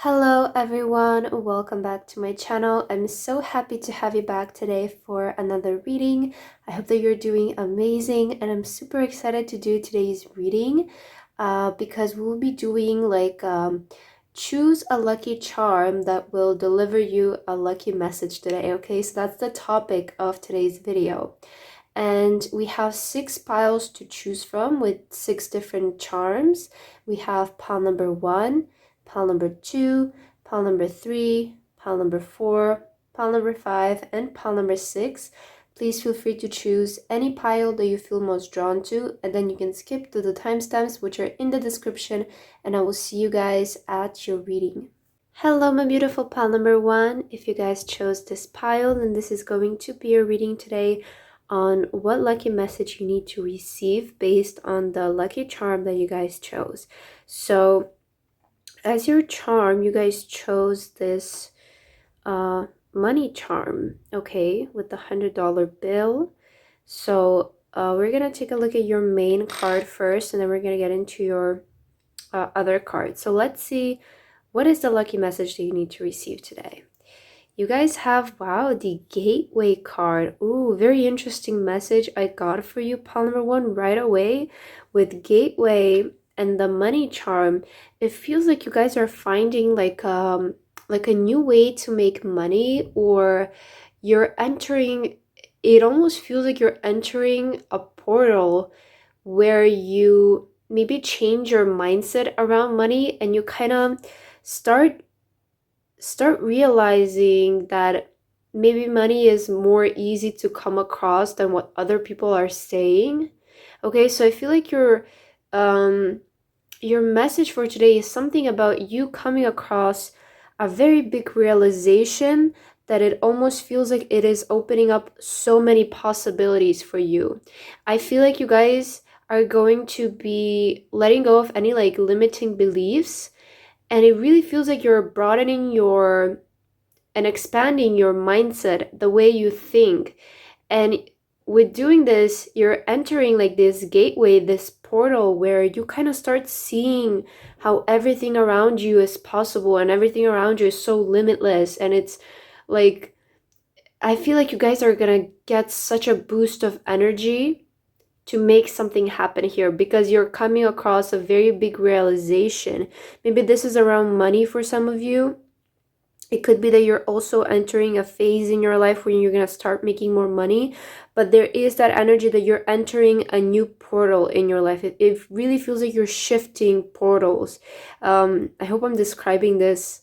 Hello everyone, welcome back to my channel. I'm so happy to have you back today for another reading. I hope that you're doing amazing, and I'm super excited to do today's reading because we will be doing choose a lucky charm that will deliver you a lucky message today. Okay, so that's the topic of today's video. And we have 6 piles to choose from with 6 different charms. We have pile number 1, pile number 2, pile number 3, pile number 4, pile number 5, and pile number 6. Please feel free to choose any pile that you feel most drawn to, and then you can skip to the timestamps which are in the description, and I will see you guys at your reading. Hello my beautiful pile number 1. If you guys chose this pile, then this is going to be your reading today on what lucky message you need to receive based on the lucky charm that you guys chose. So as your charm, you guys chose this money charm, okay, with the $100 bill. So we're gonna take a look at your main card first, and then we're gonna get into your other cards. So let's see, what is the lucky message that you need to receive today? You guys have, wow, the gateway card. Ooh, very interesting message I got for you, pile number 1, right away with gateway and the money charm. It feels like you guys are finding like a new way to make money, or you're entering, it almost feels like you're entering a portal where you maybe change your mindset around money, and you kind of start realizing that maybe money is more easy to come across than what other people are saying. Okay, so I feel like your message for today is something about you coming across a very big realization that it almost feels like it is opening up so many possibilities for you. I feel like you guys are going to be letting go of any like limiting beliefs, and it really feels like you're broadening your and expanding your mindset, the way you think. And with doing this, you're entering like this gateway, this portal, where you kind of start seeing how everything around you is possible and everything around you is so limitless. And it's like, I feel like you guys are gonna get such a boost of energy to make something happen here, because you're coming across a very big realization. Maybe this is around money for some of you. It could be that you're also entering a phase in your life where you're going to start making more money, but there is that energy that you're entering a new portal in your life. It really feels like you're shifting portals. I hope I'm describing this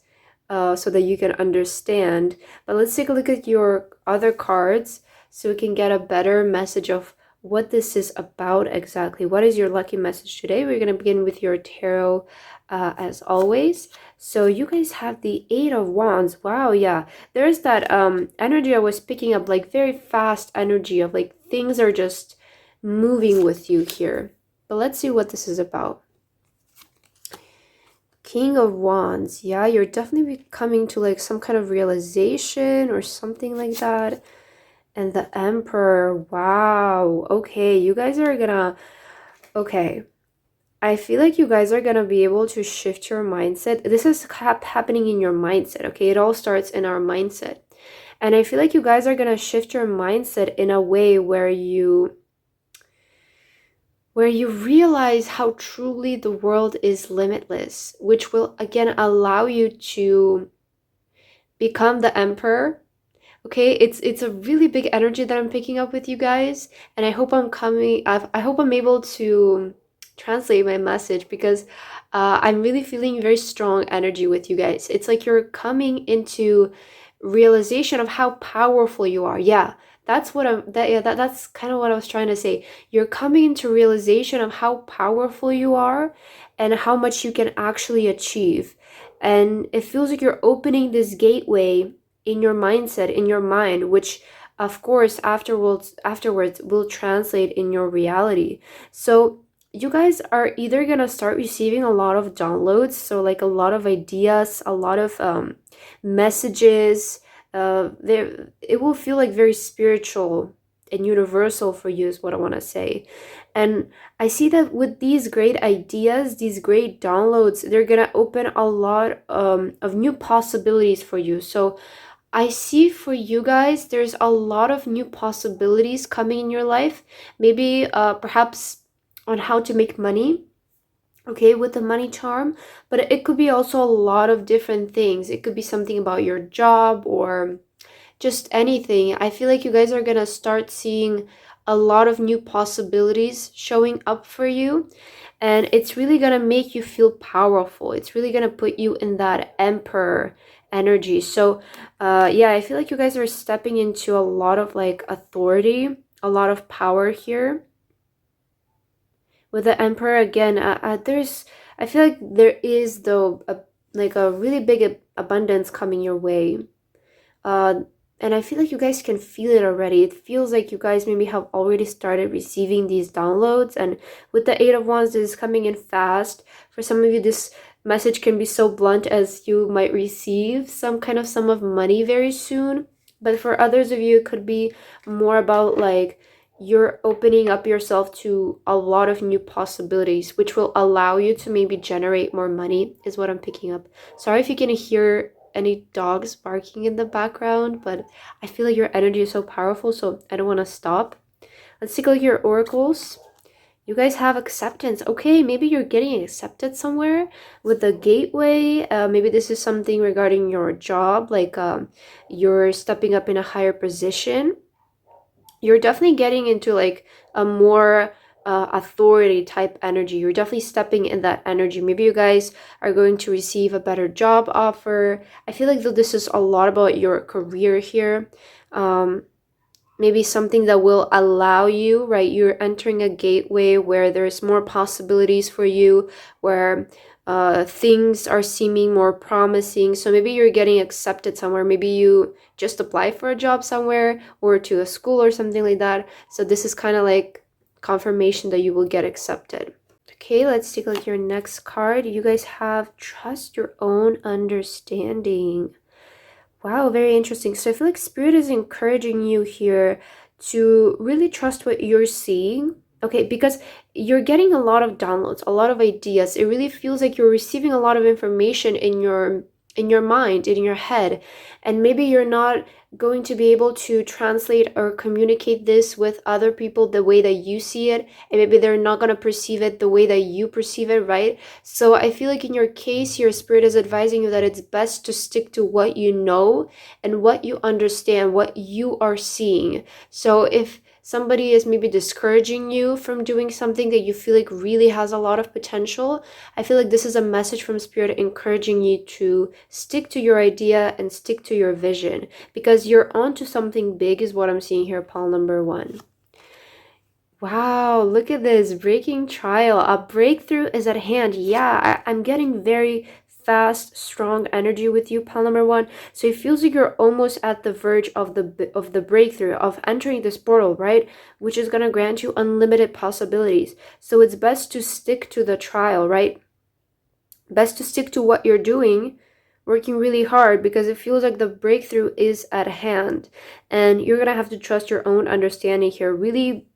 so that you can understand. But let's take a look at your other cards so we can get a better message of what this is about exactly. What is your lucky message today? We're going to begin with your tarot as always. So you guys have the 8 of Wands. Wow, yeah. There's that energy I was picking up, like very fast energy of like things are just moving with you here. But let's see what this is about. King of Wands. Yeah, you're definitely coming to like some kind of realization or something like that. And the Emperor. Wow. Okay, you guys are gonna... Okay. I feel like you guys are gonna be able to shift your mindset. This is happening in your mindset, okay? It all starts in our mindset. And I feel like you guys are gonna shift your mindset in a way where you realize how truly the world is limitless, which will again allow you to become the Emperor. Okay, it's a really big energy that I'm picking up with you guys, and I hope I hope I'm able to translate my message, because I'm really feeling very strong energy with you guys. It's like you're coming into realization of how powerful you are. Yeah, that's that's kind of what I was trying to say. You're coming into realization of how powerful you are and how much you can actually achieve. And it feels like you're opening this gateway in your mindset, in your mind, which of course afterwards will translate in your reality. So you guys are either gonna start receiving a lot of downloads, so like a lot of ideas, a lot of messages. It will feel like very spiritual and universal for you is what I want to say. And I see that with these great ideas, these great downloads, they're gonna open a lot of new possibilities for you. So I see for you guys, there's a lot of new possibilities coming in your life. Maybe perhaps on how to make money, okay, with the money charm, but it could be also a lot of different things. It could be something about your job or just anything. I feel like you guys are gonna start seeing a lot of new possibilities showing up for you, and it's really gonna make you feel powerful. It's really gonna put you in that emperor energy. So yeah, I feel like you guys are stepping into a lot of like authority, a lot of power here with the emperor. Again, there's, I feel like there is though like a really big abundance coming your way. uh and I feel like you guys can feel it already. It feels like you guys maybe have already started receiving these downloads, and with the Eight of Wands, this is coming in fast. For some of you, this message can be so blunt as you might receive some kind of sum of money very soon, but for others of you, it could be more about like you're opening up yourself to a lot of new possibilities, which will allow you to maybe generate more money, is what I'm picking up. Sorry if you can hear any dogs barking in the background, but I feel like your energy is so powerful, so I don't want to stop. Let's take a look at your oracles. You guys have acceptance. Okay, maybe you're getting accepted somewhere with the gateway. Maybe this is something regarding your job, like you're stepping up in a higher position. You're definitely getting into like a more authority type energy. You're definitely stepping in that energy. Maybe you guys are going to receive a better job offer. I feel like this is a lot about your career here. Maybe something that will allow you, right? You're entering a gateway where there's more possibilities for you, where things are seeming more promising. So maybe you're getting accepted somewhere. Maybe you just apply for a job somewhere or to a school or something like that. So this is kind of like confirmation that you will get accepted. Okay, let's take a look at your next card. You guys have trust your own understanding. Wow, very interesting. So I feel like Spirit is encouraging you here to really trust what you're seeing. Okay, because you're getting a lot of downloads, a lot of ideas. It really feels like you're receiving a lot of information in your mind, in your head, and maybe you're not going to be able to translate or communicate this with other people the way that you see it, and maybe they're not going to perceive it the way that you perceive it, right? So I feel like in your case, your spirit is advising you that it's best to stick to what you know and what you understand, what you are seeing. So if somebody is maybe discouraging you from doing something that you feel like really has a lot of potential, I feel like this is a message from Spirit encouraging you to stick to your idea and stick to your vision, because you're onto something big is what I'm seeing here, pile number 1. Wow, look at this, breaking trial. A breakthrough is at hand. Yeah, I'm getting very fast, strong energy with you, pile number 1. So it feels like you're almost at the verge of the breakthrough, of entering this portal, right? Which is going to grant you unlimited possibilities. So it's best to stick to the trial, right? Best to stick to what you're doing, working really hard, because it feels like the breakthrough is at hand. And you're going to have to trust your own understanding here. Really,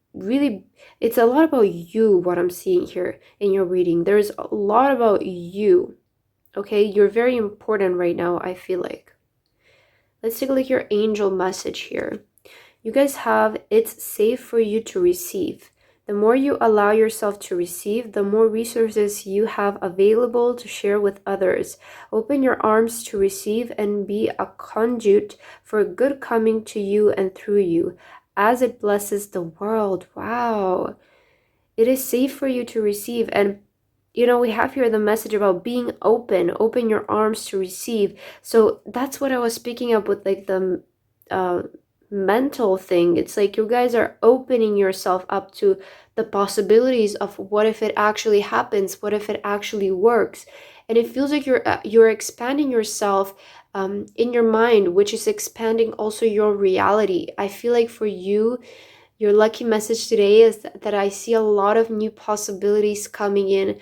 it's a lot about you, what I'm seeing here in your reading. There's a lot about you. Okay, you're very important right now, I feel like. Let's take a look at your angel message here. You guys have, it's safe for you to receive. The more you allow yourself to receive, the more resources you have available to share with others. Open your arms to receive and be a conduit for good coming to you and through you as it blesses the world. Wow. It is safe for you to receive. And you know, we have here the message about being open your arms to receive. So that's what I was speaking up with, like the mental thing. It's like you guys are opening yourself up to the possibilities of what if it actually happens, what if it actually works. And it feels like you're expanding yourself in your mind, which is expanding also your reality. I feel like for you, your lucky message today is that I see a lot of new possibilities coming in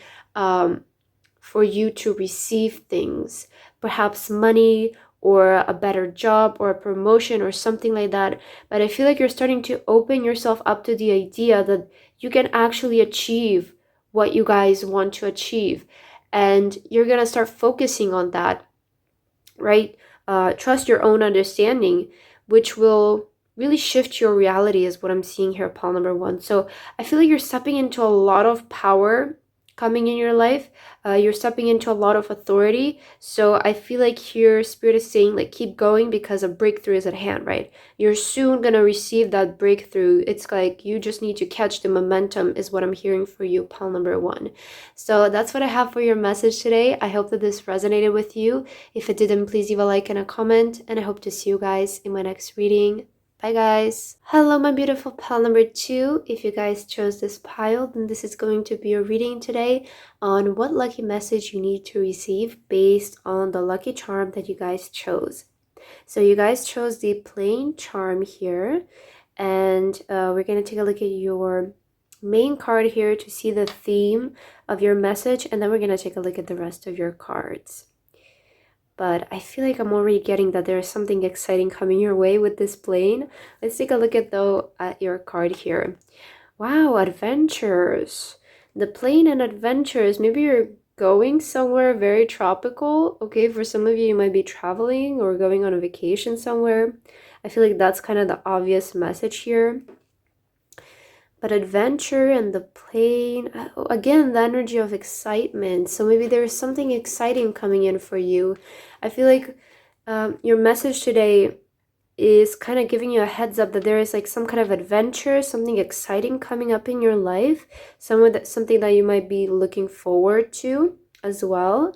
for you to receive things, perhaps money or a better job or a promotion or something like that. But I feel like you're starting to open yourself up to the idea that you can actually achieve what you guys want to achieve. And you're going to start focusing on that, right? Trust your own understanding, which will really shift your reality, is what I'm seeing here, pile number one. So I feel like you're stepping into a lot of power coming in your life. You're stepping into a lot of authority. So I feel like here Spirit is saying, like, keep going because a breakthrough is at hand, right? You're soon going to receive that breakthrough. It's like you just need to catch the momentum, is what I'm hearing for you, pile number one. So that's what I have for your message today. I hope that this resonated with you. If it didn't, please leave a like and a comment, and I hope to see you guys in my next reading. Bye guys. Hello my beautiful pile number two. If you guys chose this pile, then this is going to be your reading today on what lucky message you need to receive based on the lucky charm that you guys chose. So you guys chose the plain charm here, and we're going to take a look at your main card here to see the theme of your message, and then we're going to take a look at the rest of your cards. But I feel like I'm already getting that there's something exciting coming your way with this plane. Let's take a look at your card here. Wow, adventures. The plane and adventures. Maybe you're going somewhere very tropical. Okay, for some of you, you might be traveling or going on a vacation somewhere. I feel like that's kind of the obvious message here. But adventure and the plane, again, the energy of excitement. So maybe there's something exciting coming in for you. I feel like your message today is kind of giving you a heads up that there is like some kind of adventure, something exciting coming up in your life, something that you might be looking forward to as well.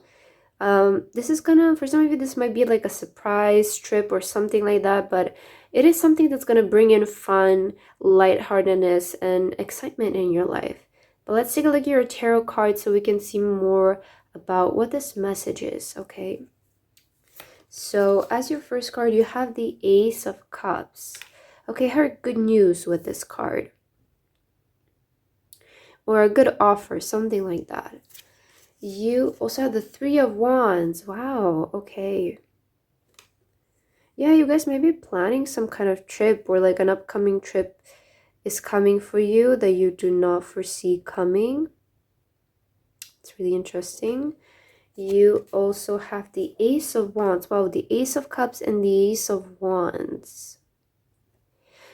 This is gonna, for some of you, this might be like a surprise trip or something like that, but it is something that's gonna bring in fun, lightheartedness, and excitement in your life. But let's take a look at your tarot card so we can see more about what this message is, okay? So as your first card, you have the Ace of Cups. Okay, I heard good news with this card. Or a good offer, something like that. You also have the Three of Wands. Wow, okay. Yeah, you guys may be planning some kind of trip, or like an upcoming trip is coming for you that you do not foresee coming. It's really interesting. You also have the Ace of Wands. Wow, the Ace of Cups and the Ace of Wands.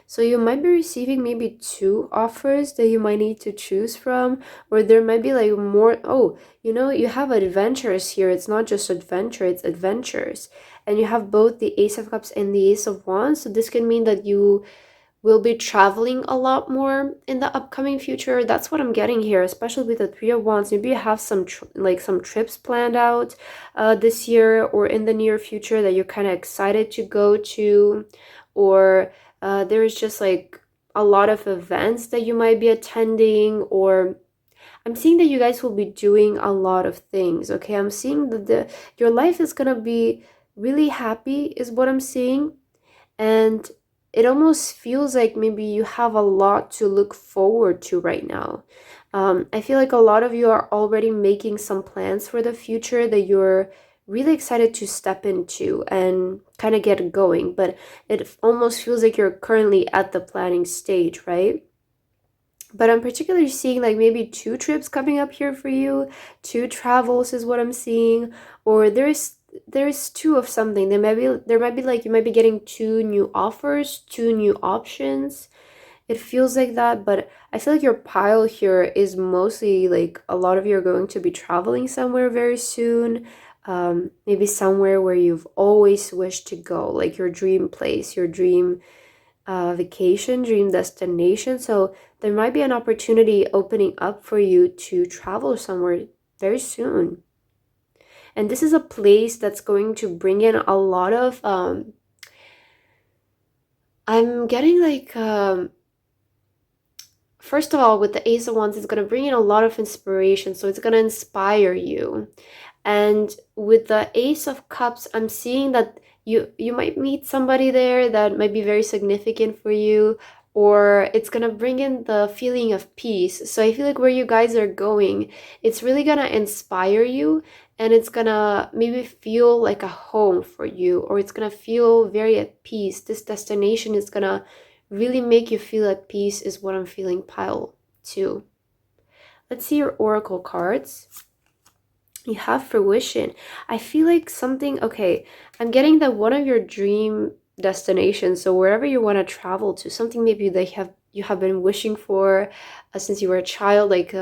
So you might be receiving maybe two offers that you might need to choose from, or there might be like more. Oh, you know, you have adventures here. It's not just adventure, it's adventures. And you have both the Ace of Cups and the Ace of Wands. So this can mean that you will be traveling a lot more in the upcoming future. That's what I'm getting here, especially with the Three of Wands. Maybe you have some trips planned out this year or in the near future that you're kind of excited to go to, or there's just like a lot of events that you might be attending, or I'm seeing that you guys will be doing a lot of things, okay? I'm seeing that your life is gonna be really happy, is what I'm seeing. And it almost feels like maybe you have a lot to look forward to right now. I feel like a lot of you are already making some plans for the future that you're really excited to step into and kind of get going, but it almost feels like you're currently at the planning stage, right? But I'm particularly seeing like maybe two trips coming up here for you, two travels is what I'm seeing, or there's two of something. There might be like you might be getting two new offers, two new options. It feels like that, but I feel like your pile here is mostly like a lot of you are going to be traveling somewhere very soon. Maybe somewhere where you've always wished to go, like your dream place, your dream vacation, dream destination. So there might be an opportunity opening up for you to travel somewhere very soon. And this is a place that's going to bring in a lot of, I'm getting like, first of all, with the Ace of Wands, it's going to bring in a lot of inspiration. So it's going to inspire you. And with the Ace of Cups, I'm seeing that you might meet somebody there that might be very significant for you, or it's gonna bring in the feeling of peace. So I feel like where you guys are going, it's really gonna inspire you, and it's gonna maybe feel like a home for you, or it's gonna feel very at peace. This destination is gonna really make you feel at peace, is what I'm feeling, pile 2. Let's see your oracle cards. You have fruition. I feel like something, okay, I'm getting that one of your dream destinations, so wherever you want to travel to, something maybe you have been wishing for since you were a child, like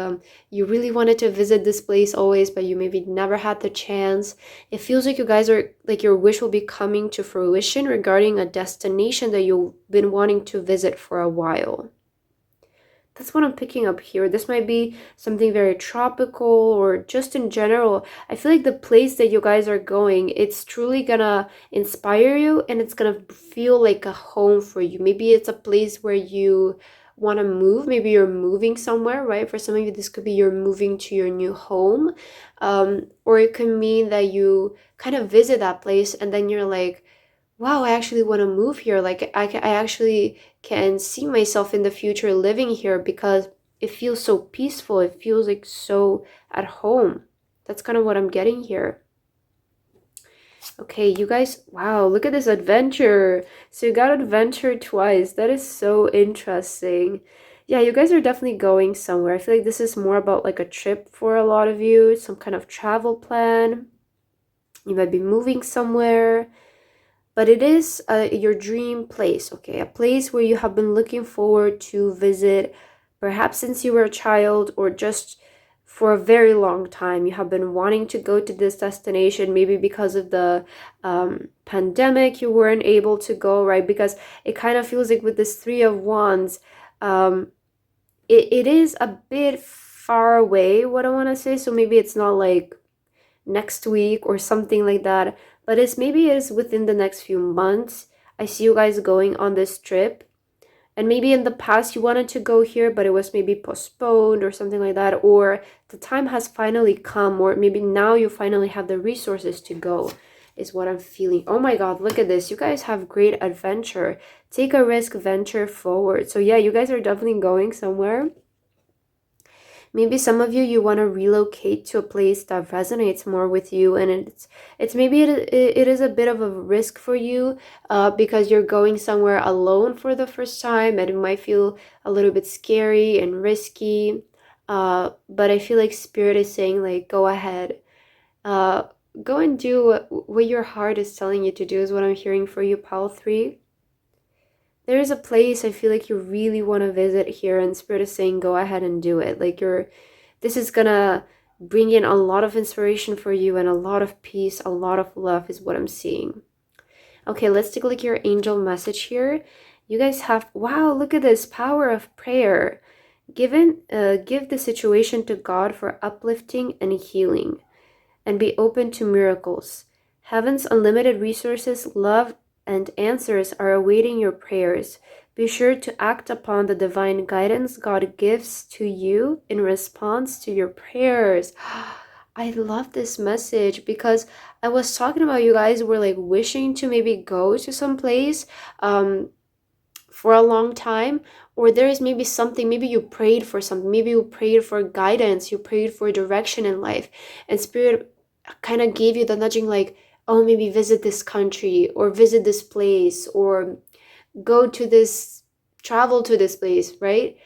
you really wanted to visit this place always, but you maybe never had the chance. It feels like you guys are, like, your wish will be coming to fruition regarding a destination that you've been wanting to visit for a while. That's what I'm picking up here. This might be something very tropical, or just in general. I feel like the place that you guys are going, it's truly gonna inspire you, and it's gonna feel like a home for you. Maybe it's a place where you want to move. Maybe you're moving somewhere, right? For some of you, this could be you're moving to your new home. Or it could mean that you kind of visit that place and then you're like, wow, I actually want to move here. Like I actually can see myself in the future living here because it feels so peaceful. It feels like so at home. That's kind of what I'm getting here. Okay, you guys, wow, look at this adventure. So you got adventure twice. That is so interesting. Yeah, you guys are definitely going somewhere. I feel like this is more about like a trip for a lot of you, some kind of travel plan. You might be moving somewhere. But it is your dream place, okay? A place where you have been looking forward to visit, perhaps since you were a child, or just for a very long time. You have been wanting to go to this destination, maybe because of the pandemic, you weren't able to go, right? Because it kind of feels like with this Three of Wands, it is a bit far away, what I want to say. So maybe it's not like next week or something like that, but maybe it is within the next few months. I see you guys going on this trip, and maybe in the past you wanted to go here, but it was maybe postponed or something like that, or the time has finally come, or maybe now you finally have the resources to go, is what I'm feeling. Oh my god, look at this. You guys have great adventure. Take a risk, venture forward. So yeah, you guys are definitely going somewhere. Maybe some of you want to relocate to a place that resonates more with you, and it's maybe it is a bit of a risk for you because you're going somewhere alone for the first time, and it might feel a little bit scary and risky, but I feel like Spirit is saying, like, go ahead, uh, go and do what your heart is telling you to do, is what I'm hearing for you, Pile 3. There is a place I feel like you really want to visit here, and Spirit is saying go ahead and do it. Like, this is gonna bring in a lot of inspiration for you and a lot of peace, a lot of love, is what I'm seeing. Okay, let's take a look at your angel message here. You guys have, wow, look at this, power of prayer. Give the situation to God for uplifting and healing, and be open to miracles. Heaven's unlimited resources, love, and answers are awaiting your prayers. Be sure to act upon the divine guidance God gives to you in response to your prayers. I love this message because I was talking about you guys were like wishing to maybe go to some place for a long time, or there is maybe something, maybe you prayed for something, maybe you prayed for guidance, you prayed for direction in life, and Spirit kind of gave you the nudging, like, oh, maybe visit this country, or visit this place, or go to this, travel to this place, right?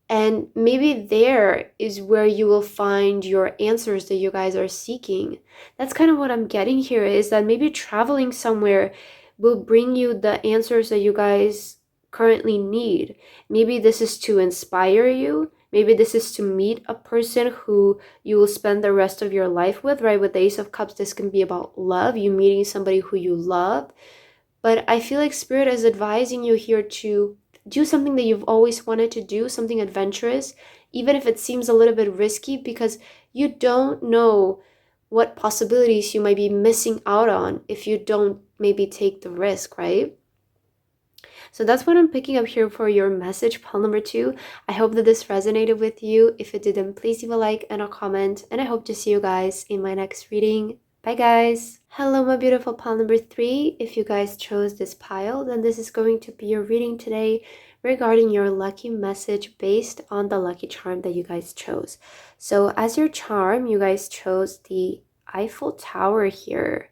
And maybe there is where you will find your answers that you guys are seeking. That's kind of what I'm getting here, is that maybe traveling somewhere will bring you the answers that you guys currently need. Maybe this is to inspire you. Maybe this is to meet a person who you will spend the rest of your life with, right? With the Ace of Cups, this can be about love, you meeting somebody who you love. But I feel like Spirit is advising you here to do something that you've always wanted to do, something adventurous, even if it seems a little bit risky, because you don't know what possibilities you might be missing out on if you don't maybe take the risk, right? So that's what I'm picking up here for your message, pile number 2. I hope that this resonated with you. If it didn't, please leave a like and a comment, and I hope to see you guys in my next reading. Bye guys. Hello my beautiful pile number 3. If you guys chose this pile, then this is going to be your reading today regarding your lucky message based on the lucky charm that you guys chose. So as your charm, you guys chose the Eiffel Tower here.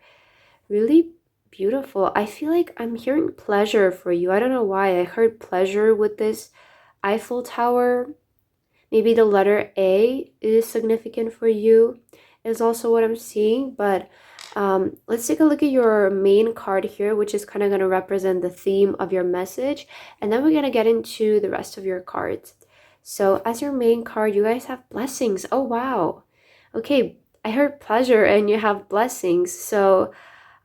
Really beautiful. I feel like I'm hearing pleasure for you. I don't know why. I heard pleasure with this Eiffel Tower. Maybe the letter A is significant for you, is also what I'm seeing. But let's take a look at your main card here, which is kind of going to represent the theme of your message. And then we're going to get into the rest of your cards. So as your main card, you guys have blessings. Oh, wow. Okay, I heard pleasure and you have blessings. So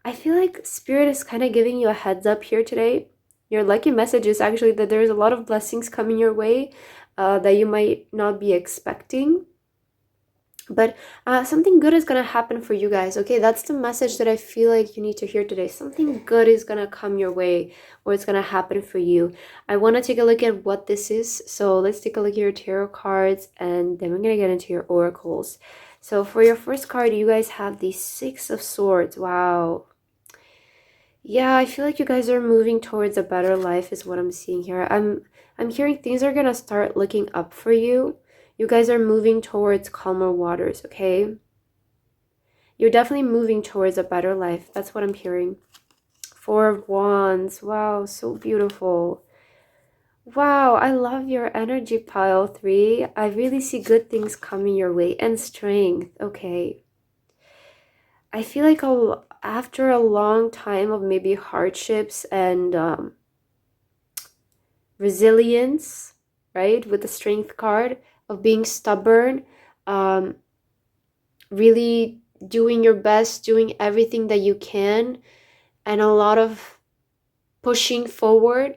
I feel like Spirit is kind of giving you a heads up here today. Your lucky message is actually that there's a lot of blessings coming your way that you might not be expecting. But something good is going to happen for you guys, okay? That's the message that I feel like you need to hear today. Something good is going to come your way, or it's going to happen for you. I want to take a look at what this is. So let's take a look at your tarot cards, and then we're going to get into your oracles. So for your first card, you guys have the Six of Swords. Wow. Yeah, I feel like you guys are moving towards a better life is what I'm seeing here. I'm hearing things are going to start looking up for you. You guys are moving towards calmer waters, okay? You're definitely moving towards a better life. That's what I'm hearing. Four of Wands. Wow, so beautiful. Wow, I love your energy, pile 3. I really see good things coming your way. And strength, okay. I feel like after a long time of maybe hardships and resilience, right, with the strength card, of being stubborn, really doing your best, doing everything that you can, and a lot of pushing forward.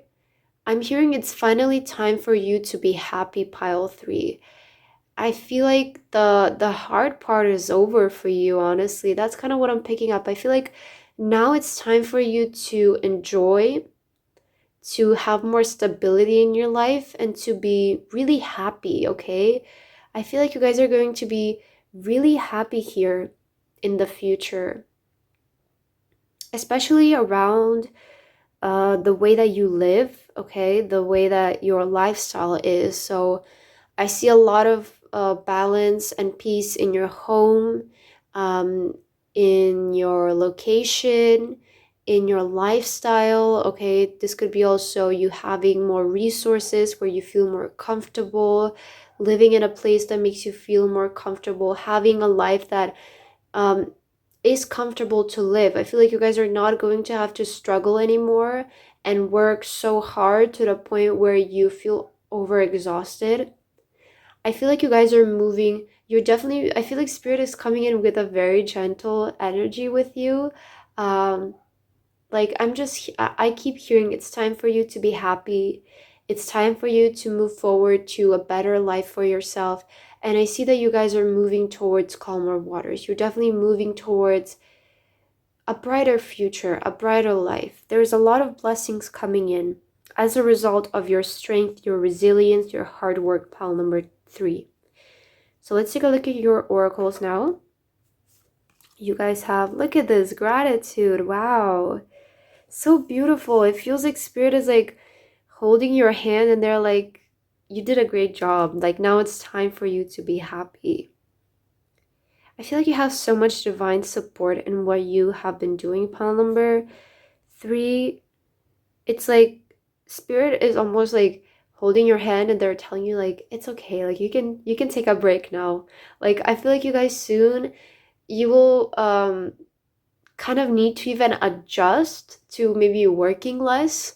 I'm hearing it's finally time for you to be happy, pile 3. I feel like the hard part is over for you, honestly. That's kind of what I'm picking up. I feel like now it's time for you to enjoy, to have more stability in your life, and to be really happy, okay? I feel like you guys are going to be really happy here in the future, especially around the way that you live, okay? The way that your lifestyle is. So I see a lot of balance and peace in your home, in your location, in your lifestyle, okay? This could be also you having more resources where you feel more comfortable, living in a place that makes you feel more comfortable, having a life that is comfortable to live. I feel like you guys are not going to have to struggle anymore and work so hard to the point where you feel overexhausted. I feel like you guys are moving. You're definitely, I feel like Spirit is coming in with a very gentle energy with you. Like I keep hearing it's time for you to be happy. It's time for you to move forward to a better life for yourself. And I see that you guys are moving towards calmer waters. You're definitely moving towards a brighter future, a brighter life. There's a lot of blessings coming in as a result of your strength, your resilience, your hard work, pile number 3. So let's take a look at your oracles now. You guys have, look at this, gratitude. Wow. So beautiful. It feels like Spirit is like holding your hand and they're like, you did a great job. Like now it's time for you to be happy. I feel like you have so much divine support in what you have been doing, pile number 3. It's like Spirit is almost like holding your hand and they're telling you like it's okay, like you can take a break now. Like I feel like you guys soon you will kind of need to even adjust to maybe working less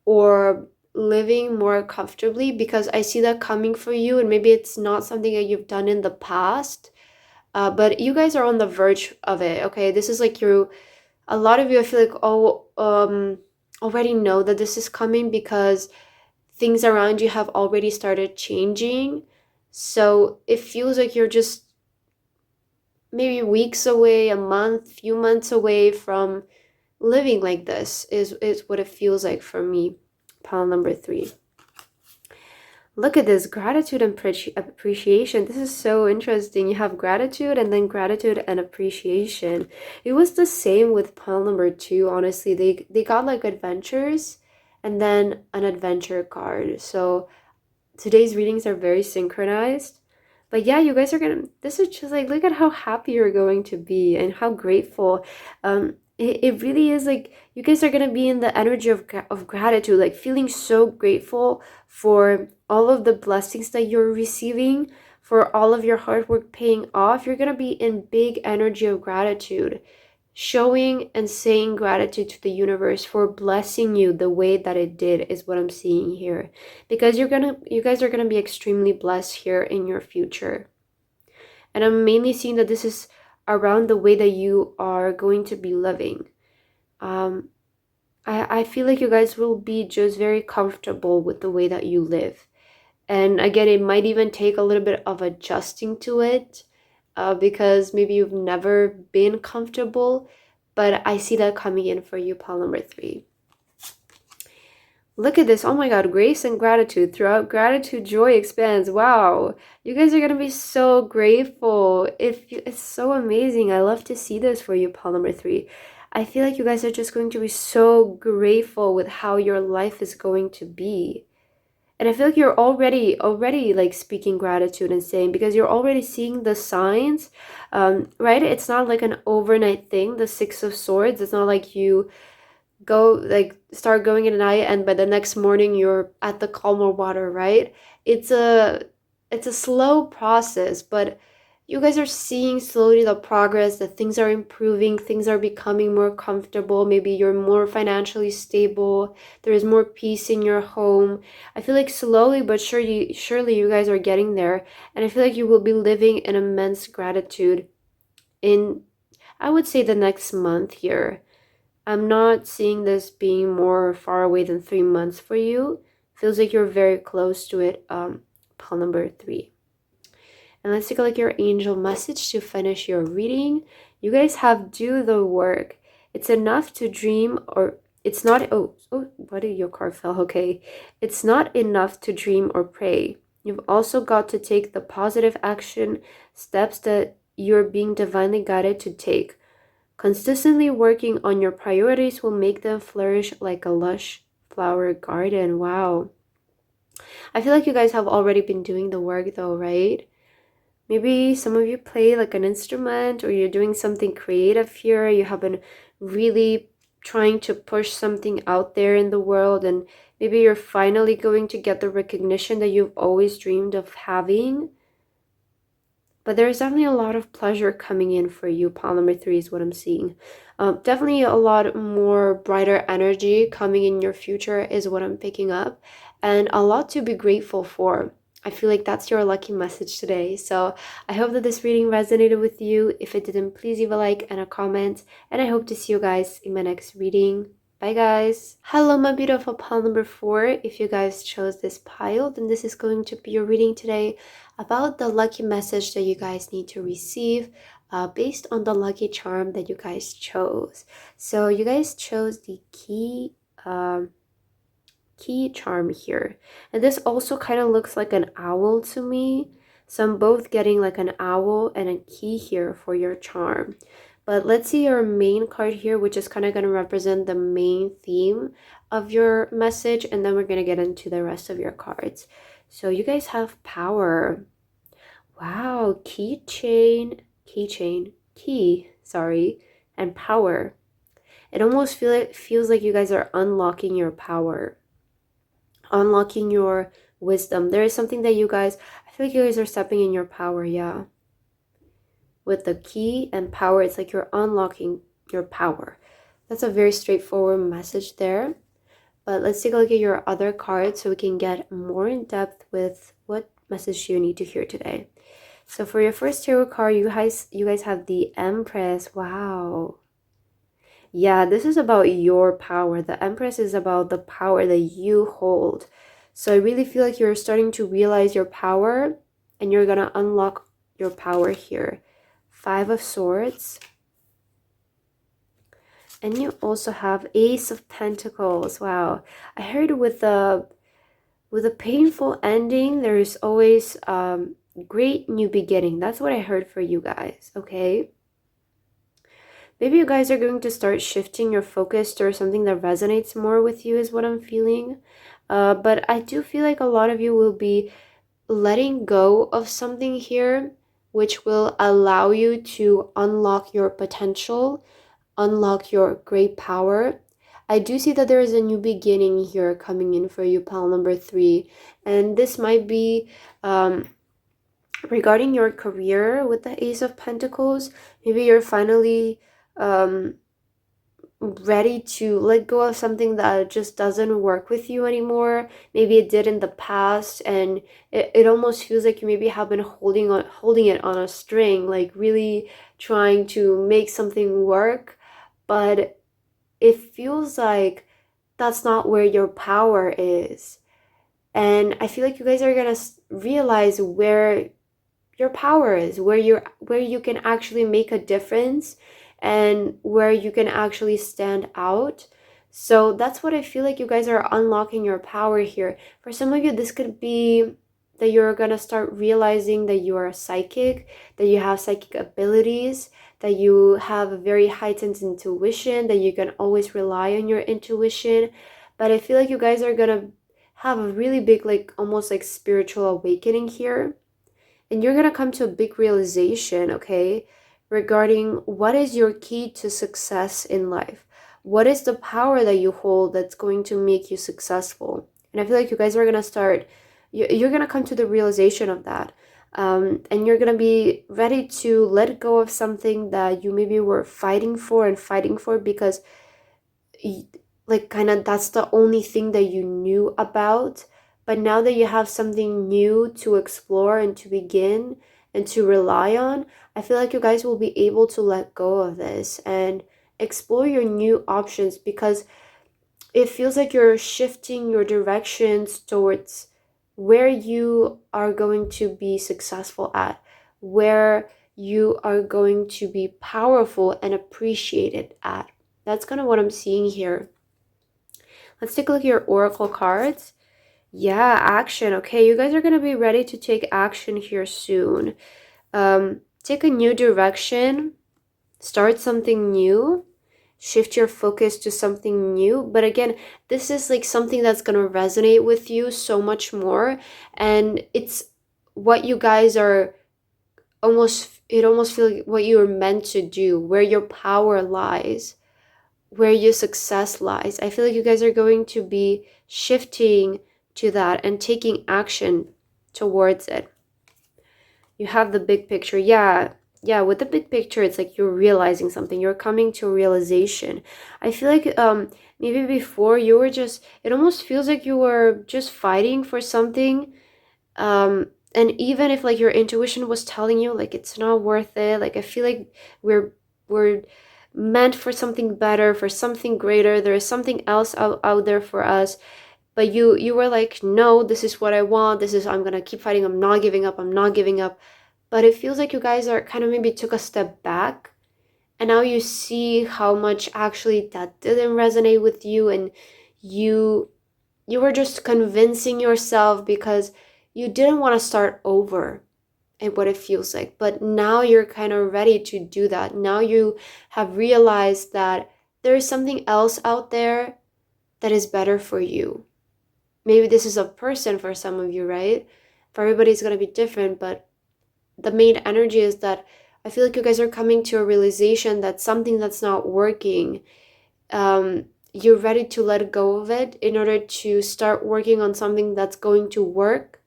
or living more comfortably, because I see that coming for you, and maybe it's not something that you've done in the past, but you guys are on the verge of it, okay? This is like a lot of you, I feel like already know that this is coming because things around you have already started changing. So it feels like you're just maybe weeks away, a month, few months away from living like this is what it feels like for me, pile number 3. Look at this, gratitude and appreciation. This is so interesting. You have gratitude and then gratitude and appreciation. It was the same with pile number 2, honestly. They got like adventures and then an adventure card. So today's readings are very synchronized. But yeah, you guys are gonna, this is just like, look at how happy you're going to be and how grateful. It really is like, you guys are gonna be in the energy of gratitude, like feeling so grateful for all of the blessings that you're receiving, for all of your hard work paying off. You're gonna be in big energy of gratitude, showing and saying gratitude to the universe for blessing you the way that it did, is what I'm seeing here. Because you guys are gonna be extremely blessed here in your future. And I'm mainly seeing that this is around the way that you are going to be living. I feel like you guys will be just very comfortable with the way that you live. And again, it might even take a little bit of adjusting to it, because maybe you've never been comfortable, but I see that coming in for you, pile number 3. Look at this. Oh my God, grace and gratitude. Throughout gratitude, joy expands. Wow. You guys are going to be so grateful. It's so amazing. I love to see this for you, pile number 3. I feel like you guys are just going to be so grateful with how your life is going to be. And I feel like you're already like speaking gratitude and saying, because you're already seeing the signs, right? It's not like an overnight thing, the 6 of Swords. It's not like you go, like, start going in the night and by the next morning you're at the calmer water, right? It's a slow process, but you guys are seeing slowly the progress, that things are improving, things are becoming more comfortable. Maybe you're more financially stable, there is more peace in your home. I feel like slowly but surely you guys are getting there. And I feel like you will be living in immense gratitude in, I would say, the next month here. I'm not seeing this being more far away than 3 months for you. Feels like you're very close to it, pile number 3. And let's take a look at your angel message to finish your reading. You guys have do the work. It's enough to dream, or it's not, oh, what did your card fell? Okay. It's not enough to dream or pray. You've also got to take the positive action steps that you're being divinely guided to take. Consistently working on your priorities will make them flourish like a lush flower garden. Wow. I feel like you guys have already been doing the work though, right? Maybe some of you play like an instrument, or you're doing something creative here. You have been really trying to push something out there in the world, and maybe you're finally going to get the recognition that you've always dreamed of having. But there's definitely a lot of pleasure coming in for you. Pile number 3 is what I'm seeing. Definitely a lot more brighter energy coming in your future is what I'm picking up. And a lot to be grateful for. I feel like that's your lucky message today. So I hope that this reading resonated with you. If it didn't, please leave a like and a comment. And I hope to see you guys in my next reading. Bye guys. Hello my beautiful pile number 4. If you guys chose this pile, then this is going to be your reading today about the lucky message that you guys need to receive based on the lucky charm that you guys chose. So you guys chose the key charm here, and this also kind of looks like an owl to me. So I'm both getting like an owl and a key here for your charm. But let's see your main card here, which is kind of going to represent the main theme of your message, and then we're going to get into the rest of your cards. So you guys have power. Wow, key, and power. It almost feels like you guys are unlocking your power, unlocking your wisdom. There is something that you guys, I feel like you guys are stepping in your power, yeah. With the key and power, it's like you're unlocking your power. That's a very straightforward message there. But let's take a look at your other cards so we can get more in depth with what message you need to hear today. So for your first tarot card, you guys have the Empress. Wow. Yeah, this is about your power. The Empress is about the power that you hold. So I really feel like you're starting to realize your power, and you're going to unlock your power here. 5 of Swords. And you also have Ace of Pentacles. Wow. I heard with a painful ending, there is always great new beginning. That's what I heard for you guys, okay? Maybe you guys are going to start shifting your focus to something that resonates more with you is what I'm feeling. But I do feel like a lot of you will be letting go of something here, which will allow you to unlock your potential, unlock your great power. I do see that there is a new beginning here coming in for you, pile number 3. And this might be regarding your career with the Ace of Pentacles. Maybe you're finally ready to let go of something that just doesn't work with you anymore. Maybe it did in the past, and it almost feels like you maybe have been holding it on a string, like really trying to make something work, but it feels like that's not where your power is. And I feel like you guys are gonna realize where your power is, where you can actually make a difference and where you can actually stand out. So that's what I feel like you guys are unlocking your power here. For some of you, this could be that you're gonna start realizing that you are a psychic, that you have psychic abilities, that you have a very heightened intuition, that you can always rely on your intuition. But I feel like you guys are gonna have a really big, like almost like spiritual awakening here. And you're going to come to a big realization, okay, regarding what is your key to success in life. What is the power that you hold that's going to make you successful? And I feel like you guys are going to start, you're going to come to the realization of that. And you're going to be ready to let go of something that you maybe were fighting for because like kind of that's the only thing that you knew about. But now that you have something new to explore and to begin and to rely on, I feel like you guys will be able to let go of this and explore your new options, because it feels like you're shifting your directions towards where you are going to be successful at, where you are going to be powerful and appreciated at. That's kind of what I'm seeing here. Let's take a look at your oracle cards. Yeah, action. Okay, you guys are going to be ready to take action here soon. Take a new direction, start something new, shift your focus to something new. But again, this is like something that's going to resonate with you so much more. And it's what you guys are it almost feels like what you're meant to do, where your power lies, where your success lies. I feel like you guys are going to be shifting to that and taking action towards it. You have the big picture. Yeah, with the big picture, it's like you're realizing something. You're coming to a realization. I feel like maybe before you were just, it almost feels like you were just fighting for something. And even if like your intuition was telling you like it's not worth it, like I feel like we're meant for something better, for something greater. There is something else out there for us. But you were like, no, this is what I want. I'm going to keep fighting. I'm not giving up. I'm not giving up. But it feels like you guys are kind of maybe took a step back. And now you see how much actually that didn't resonate with you. And you were just convincing yourself because you didn't want to start over and what it feels like. But now you're kind of ready to do that. Now you have realized that there is something else out there that is better for you. Maybe this is a person for some of you, right? For everybody, it's going to be different, but the main energy is that I feel like you guys are coming to a realization that something that's not working, you're ready to let go of it in order to start working on something that's going to work.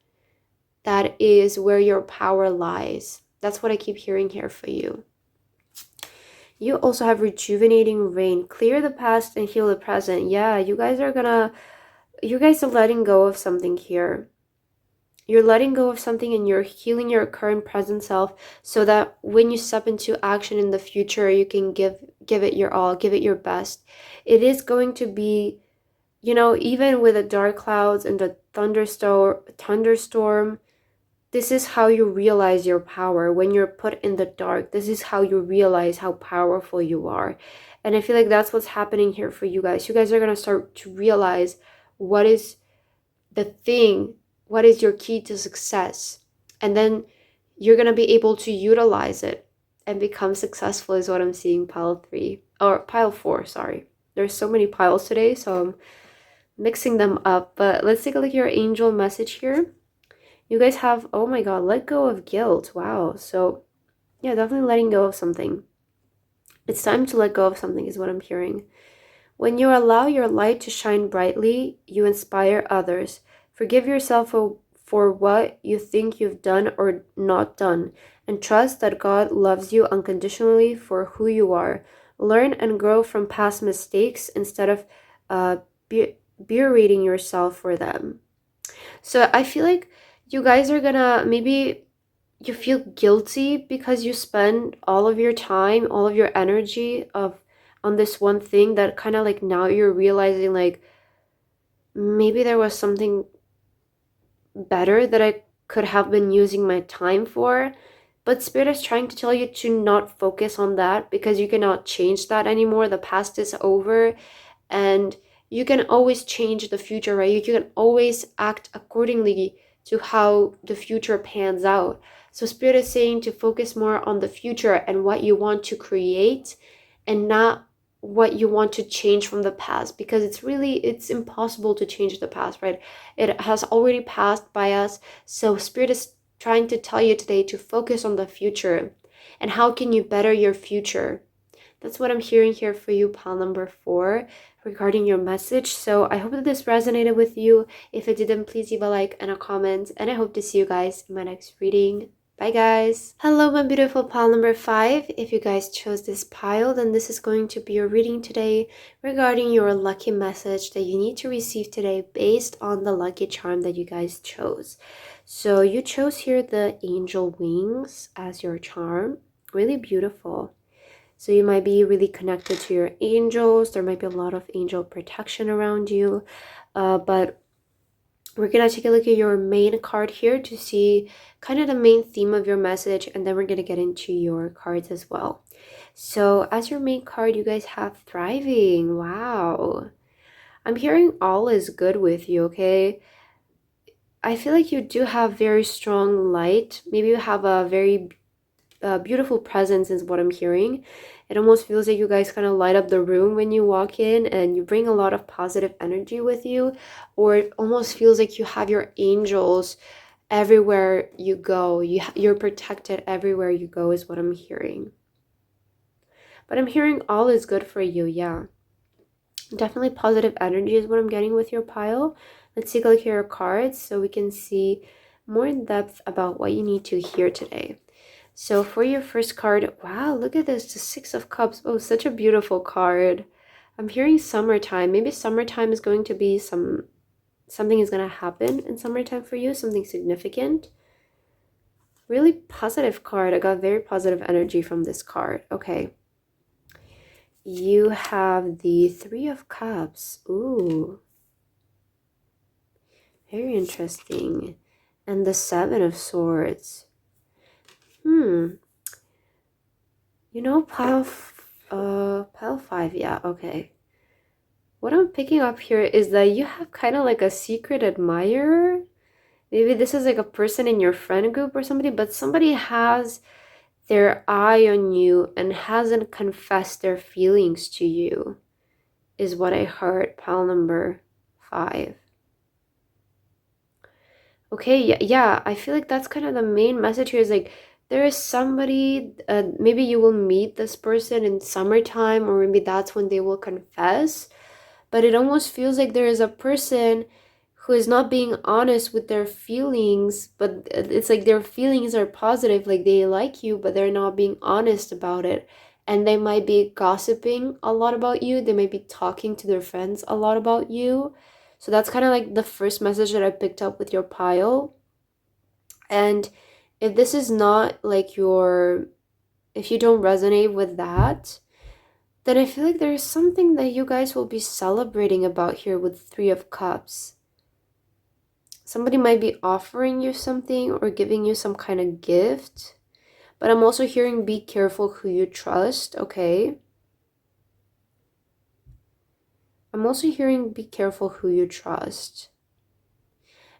That is where your power lies. That's what I keep hearing here for you. You also have rejuvenating rain. Clear the past and heal the present. Yeah, you guys are letting go of something here. You're letting go of something and you're healing your current present self so that when you step into action in the future, you can give it your all, give it your best. It is going to be, even with the dark clouds and the thunderstorm, this is how you realize your power. When you're put in the dark, this is how you realize how powerful you are. And I feel like that's what's happening here for you guys. You guys are going to start to realize what is your key to success. And then you're going to be able to utilize it and become successful is what I'm seeing, pile 4, sorry. There's so many piles today, so I'm mixing them up. But let's take a look at your angel message here. You guys have, oh my God, let go of guilt. Wow. So yeah, definitely letting go of something. It's time to let go of something is what I'm hearing. When you allow your light to shine brightly, you inspire others. Forgive yourself for what you think you've done or not done, and trust that God loves you unconditionally for who you are. Learn and grow from past mistakes instead of uh, berating yourself for them. So I feel like you guys are gonna maybe you feel guilty because you spend all of your time, all of your energy of on this one thing that kind of like now you're realizing like maybe there was something better that I could have been using my time for. But Spirit is trying to tell you to not focus on that because you cannot change that anymore. The past is over, and you can always change the future, right? You can always act accordingly to how the future pans out. So Spirit is saying to focus more on the future and what you want to create, and not what you want to change from the past, because it's impossible to change the past, right? It has already passed by us. So Spirit is trying to tell you today to focus on the future and how can you better your future. That's what I'm hearing here for you, pile number 4, regarding your message. So I hope that this resonated with you. If it didn't, please leave a like and a comment, and I hope to see you guys in my next reading. Bye guys. Hello my beautiful pile number 5. If you guys chose this pile, then this is going to be your reading today regarding your lucky message that you need to receive today based on the lucky charm that you guys chose. So you chose here the angel wings as your charm. Really beautiful. So you might be really connected to your angels. There might be a lot of angel protection around you. But we're going to take a look at your main card here to see kind of the main theme of your message. And then we're going to get into your cards as well. So as your main card, you guys have thriving. Wow. I'm hearing all is good with you, okay? I feel like you do have very strong light. Maybe you have a very beautiful presence is what I'm hearing. It almost feels like you guys kind of light up the room when you walk in, and you bring a lot of positive energy with you, or it almost feels like you have your angels everywhere you go. You're protected everywhere you go is what I'm hearing. But I'm hearing all is good for you, yeah. Definitely positive energy is what I'm getting with your pile. Let's take a look at your cards so we can see more in depth about what you need to hear today. So for your first card, wow, look at this, the 6 of Cups. Oh, such a beautiful card. I'm hearing summertime. Maybe summertime is going to be something is going to happen in summertime for you, something significant. Really positive card. I got very positive energy from this card. Okay. You have the 3 of Cups. Ooh. Very interesting. And the 7 of Swords. You know, pile 5, yeah, okay. What I'm picking up here is that you have kind of like a secret admirer. Maybe this is like a person in your friend group or somebody, but somebody has their eye on you and hasn't confessed their feelings to you, is what I heard, pile number 5. Okay, yeah, I feel like that's kind of the main message here is like, there is somebody, maybe you will meet this person in summertime, or maybe that's when they will confess. But it almost feels like there is a person who is not being honest with their feelings, but it's like their feelings are positive, like they like you, but they're not being honest about it. And they might be gossiping a lot about you. They might be talking to their friends a lot about you. So that's kind of like the first message that I picked up with your pile. And if this is not like if you don't resonate with that, then I feel like there's something that you guys will be celebrating about here with 3 of Cups. Somebody might be offering you something or giving you some kind of gift. But I'm also hearing be careful who you trust, okay? I'm also hearing be careful who you trust.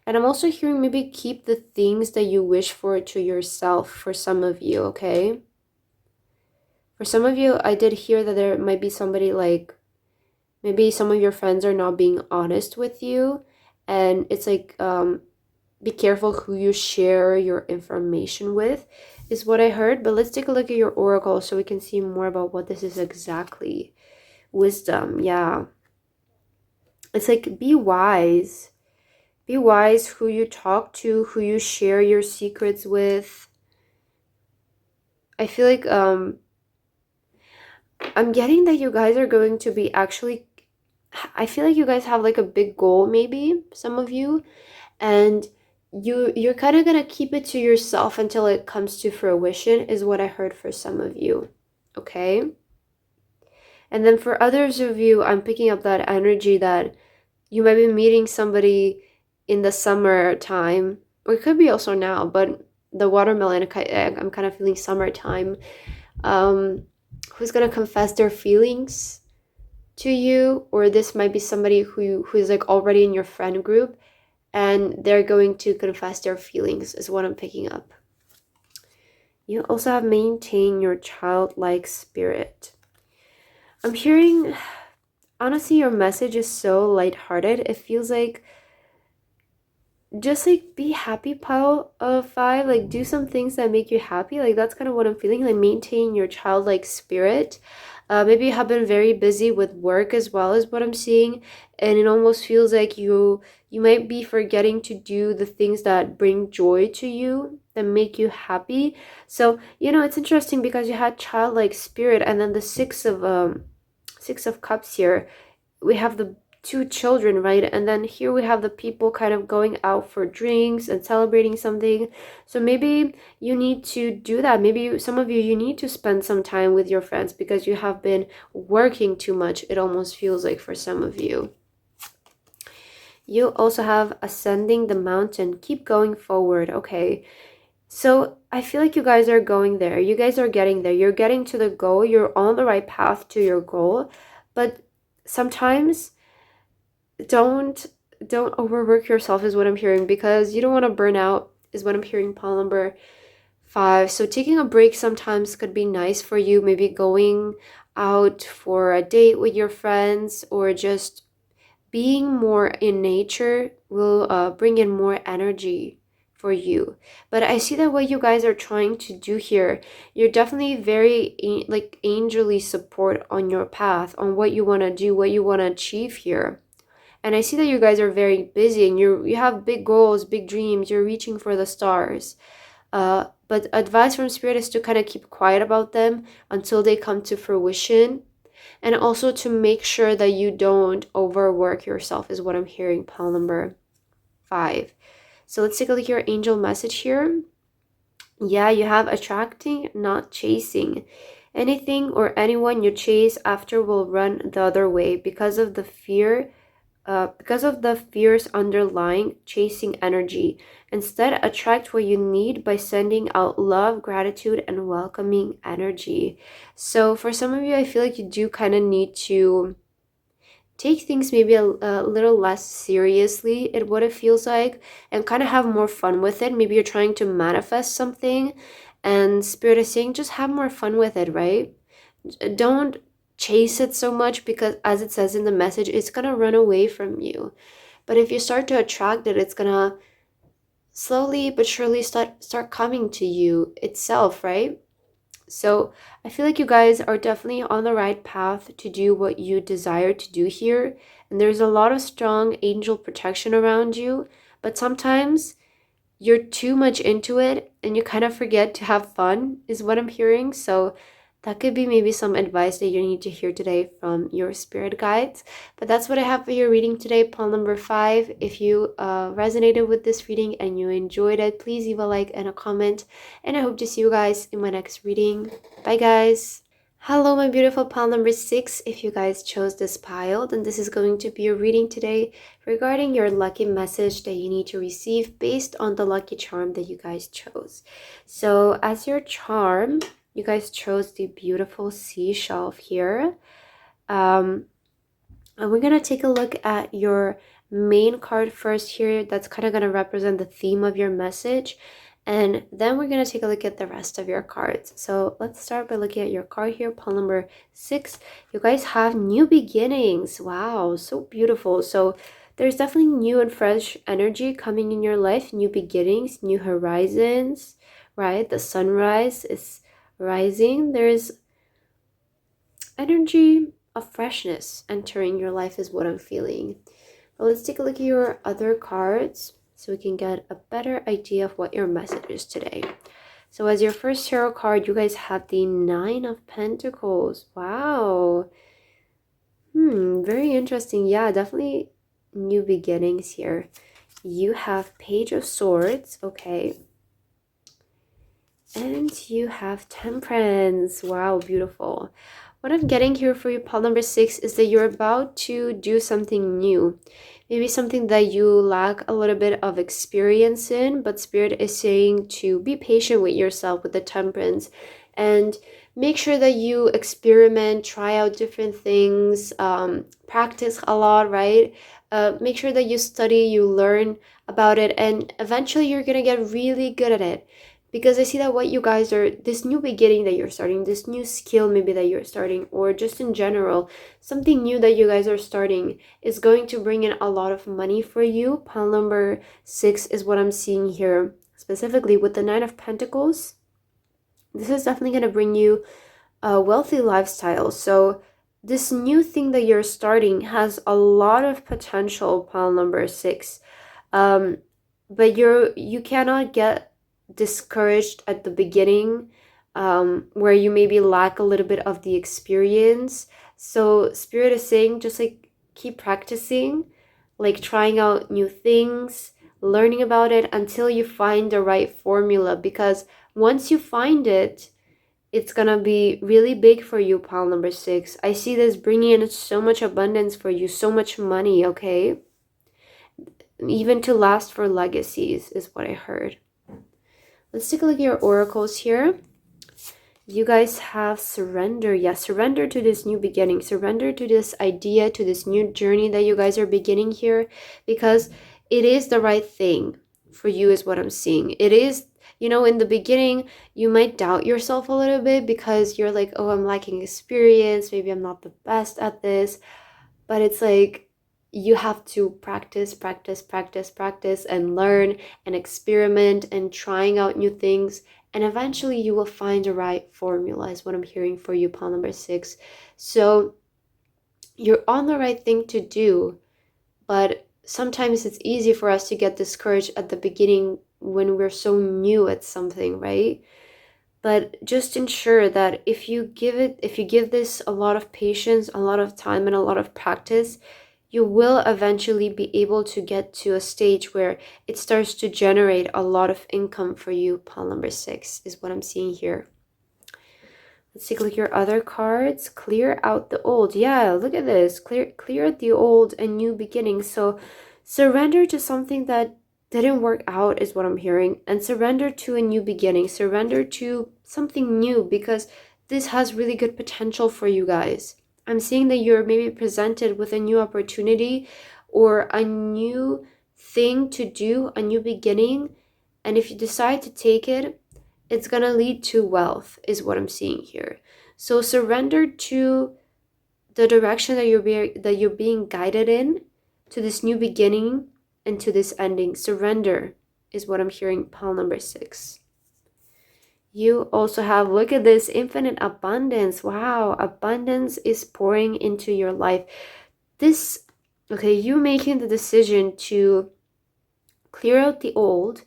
And I'm also hearing maybe keep the things that you wish for to yourself for some of you, okay? For some of you, I did hear that there might be somebody like, maybe some of your friends are not being honest with you. And it's like, be careful who you share your information with, is what I heard. But let's take a look at your oracle so we can see more about what this is exactly. Wisdom, yeah. It's like, be wise. Be wise who you talk to, who you share your secrets with. I feel like I'm getting that you guys are going to be actually, I feel like you guys have like a big goal, maybe some of you, and you're kind of gonna keep it to yourself until it comes to fruition, is what I heard for some of you. Okay. And then for others of you, I'm picking up that energy that you might be meeting somebody in the summertime, or it could be also now, but the watermelon, I'm kind of feeling summertime, who's gonna confess their feelings to you, or this might be somebody who's like already in your friend group and they're going to confess their feelings, is what I'm picking up. You also have maintain your childlike spirit. I'm hearing, honestly, your message is so lighthearted. It feels like just like be happy, pile of five, like do some things that make you happy. Like that's kind of what I'm feeling. Like maintain your childlike spirit. Maybe you have been very busy with work as well, as what I'm seeing, and it almost feels like you might be forgetting to do the things that bring joy to you, that make you happy. So it's interesting because you had childlike spirit, and then the Six of Cups here, we have the two children, right? And then here we have the people kind of going out for drinks and celebrating something. So maybe you need to do that. Maybe some of you need to spend some time with your friends because you have been working too much, it almost feels like, for some of you. You also have ascending the mountain. Keep going forward. Okay. So I feel like you guys are going there. You guys are getting there. You're getting to the goal. You're on the right path to your goal. But sometimes don't overwork yourself, is what I'm hearing, because you don't want to burn out, is what I'm hearing, pile number 5. So taking a break sometimes could be nice for you, maybe going out for a date with your friends, or just being more in nature will bring in more energy for you. But I see that what you guys are trying to do here, you're definitely very like angelly support on your path, on what you want to do, what you want to achieve here. And I see that you guys are very busy and you have big goals, big dreams. You're reaching for the stars. But advice from Spirit is to kind of keep quiet about them until they come to fruition. And also to make sure that you don't overwork yourself, is what I'm hearing, pile number 5. So let's take a look at your angel message here. Yeah, you have attracting, not chasing. Anything or anyone you chase after will run the other way because of the fears underlying chasing energy. Instead, attract what you need by sending out love, gratitude, and welcoming energy. So for some of you, I feel like you do kind of need to take things maybe a little less seriously at what it feels like, and kind of have more fun with it. Maybe you're trying to manifest something and Spirit is saying just have more fun with it, right? Don't chase it so much, because as it says in the message, it's gonna run away from you. But if you start to attract it, it's gonna slowly but surely start coming to you itself, right? So I feel like you guys are definitely on the right path to do what you desire to do here, and there's a lot of strong angel protection around you. But sometimes you're too much into it and you kind of forget to have fun, is what I'm hearing. So that could be maybe some advice that you need to hear today from your spirit guides. But that's what I have for your reading today, pile number 5. If you resonated with this reading and you enjoyed it, please leave a like and a comment. And I hope to see you guys in my next reading. Bye, guys. Hello, my beautiful pile number 6. If you guys chose this pile, then this is going to be your reading today regarding your lucky message that you need to receive based on the lucky charm that you guys chose. So as your charm, you guys chose the beautiful seashell here. And we're going to take a look at your main card first here. That's kind of going to represent the theme of your message. And then we're going to take a look at the rest of your cards. So let's start by looking at your card here, pile number 6. You guys have new beginnings. Wow, so beautiful. So there's definitely new and fresh energy coming in your life, new beginnings, new horizons, right? The sunrise is rising. There's energy of freshness entering your life is what I'm feeling. But let's take a look at your other cards so we can get a better idea of what your message is today. So as your first tarot card, you guys have the Nine of Pentacles. Wow. Very interesting. Yeah, definitely new beginnings here. You have Page of Swords. Okay. And you have Temperance. Wow, beautiful. What I'm getting here for you, pile number 6, is that you're about to do something new. Maybe something that you lack a little bit of experience in, but Spirit is saying to be patient with yourself with the Temperance and make sure that you experiment, try out different things, practice a lot, right? Make sure that you study, you learn about it, and eventually you're going to get really good at it. Because I see that what you guys are, this new beginning that you're starting, this new skill maybe that you're starting, or just in general, something new that you guys are starting is going to bring in a lot of money for you. Pile number 6 is what I'm seeing here, specifically with the Nine of Pentacles. This is definitely going to bring you a wealthy lifestyle. So this new thing that you're starting has a lot of potential, pile number 6. But you cannot get discouraged at the beginning, where you maybe lack a little bit of the experience. So Spirit is saying just like keep practicing, like trying out new things, learning about it until you find the right formula, because once you find it, it's gonna be really big for you, pile number 6. I see this bringing in so much abundance for you, so much money, okay? Even to last for legacies is what I heard. Let's take a look at your oracles here. You guys have surrender. Yes, surrender to this new beginning. Surrender to this idea, to this new journey that you guys are beginning here, because it is the right thing for you is what I'm seeing. It is, you know, in the beginning, you might doubt yourself a little bit because you're like, oh, I'm lacking experience. Maybe I'm not the best at this. But it's like, you have to practice and learn and experiment and trying out new things, and eventually you will find the right formula is what I'm hearing for you, pile number 6. So you're on the right thing to do, but sometimes it's easy for us to get discouraged at the beginning when we're so new at something, right? But just ensure that if you give this a lot of patience, a lot of time, and a lot of practice, you will eventually be able to get to a stage where it starts to generate a lot of income for you. Pile number 6 is what I'm seeing here. Let's take a look at your other cards. Clear out the old. Yeah, look at this. Clear the old and new beginnings. So surrender to something that didn't work out is what I'm hearing, and surrender to a new beginning. Surrender to something new, because this has really good potential for you guys. I'm seeing that you're maybe presented with a new opportunity or a new thing to do, a new beginning, and if you decide to take it, it's gonna lead to wealth is what I'm seeing here. So surrender to the direction that you're being guided in, to this new beginning and to this ending. Surrender is what I'm hearing, pile number 6. You also have, look at this, infinite abundance. Wow, abundance is pouring into your life. This, okay, you making the decision to clear out the old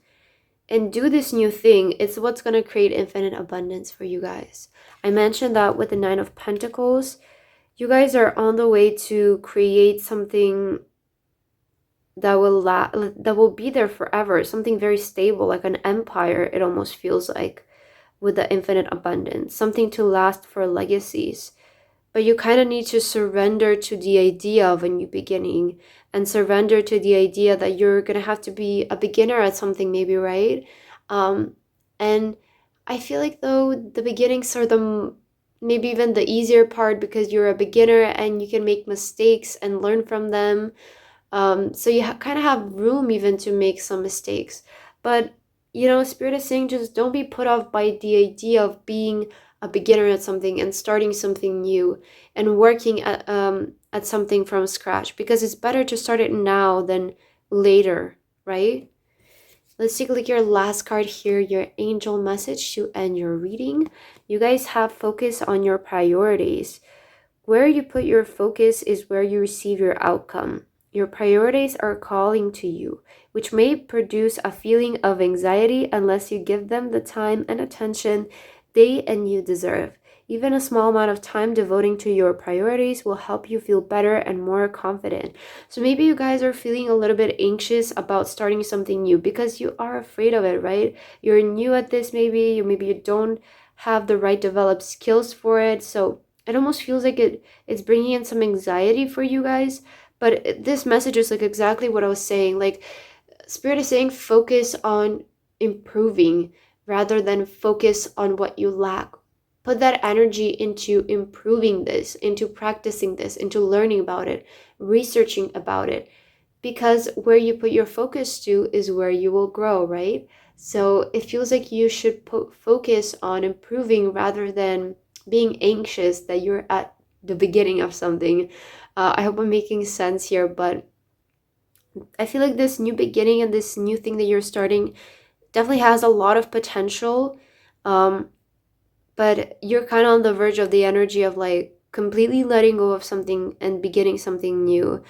and do this new thing, it's what's going to create infinite abundance for you guys. I mentioned that with the Nine of Pentacles, you guys are on the way to create something that will be there forever, something very stable, like an empire. It almost feels like, with the infinite abundance, something to last for legacies. But you kind of need to surrender to the idea of a new beginning, and surrender to the idea that you're gonna have to be a beginner at something, maybe, right? And I feel like, though, the beginnings are maybe even the easier part, because you're a beginner and you can make mistakes and learn from them. So you kind of have room even to make some mistakes. But, you know, Spirit is saying just don't be put off by the idea of being a beginner at something and starting something new and working at at something from scratch, because it's better to start it now than later, right? Let's take a look at your last card here, your angel message to end your reading. You guys have focus on your priorities. Where you put your focus is where you receive your outcome. Your priorities are calling to you, which may produce a feeling of anxiety unless you give them the time and attention they and you deserve. Even a small amount of time devoting to your priorities will help you feel better and more confident. So maybe you guys are feeling a little bit anxious about starting something new because you are afraid of it, right? You're new at this, maybe you don't have the right developed skills for it. So it almost feels like it's bringing in some anxiety for you guys. But this message is like exactly what I was saying. Like, Spirit is saying focus on improving rather than focus on what you lack. Put that energy into improving this, into practicing this, into learning about it, researching about it. Because where you put your focus to is where you will grow, right? So it feels like you should focus on improving rather than being anxious that you're at the beginning of something. I hope I'm making sense here, but I feel like this new beginning and this new thing that you're starting definitely has a lot of potential. Um, but you're kind of on the verge of the energy of like completely letting go of something and beginning something new.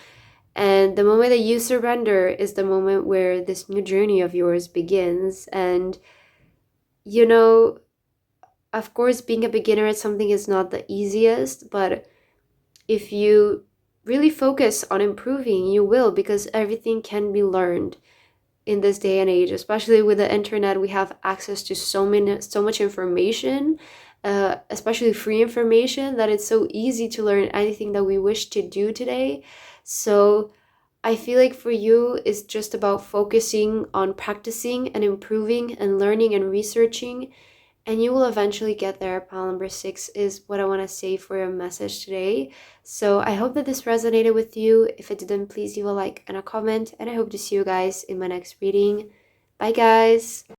And the moment that you surrender is the moment where this new journey of yours begins. And, you know, of course, being a beginner at something is not the easiest, but if you really focus on improving, you will, because everything can be learned in this day and age. Especially with the internet, we have access to so much information, especially free information, that it's so easy to learn anything that we wish to do today. So I feel like for you, it's just about focusing on practicing and improving and learning and researching, and you will eventually get there. Pile number 6 is what I want to say for your message today. So I hope that this resonated with you. If it didn't, please leave a like and a comment, and I hope to see you guys in my next reading. Bye, guys.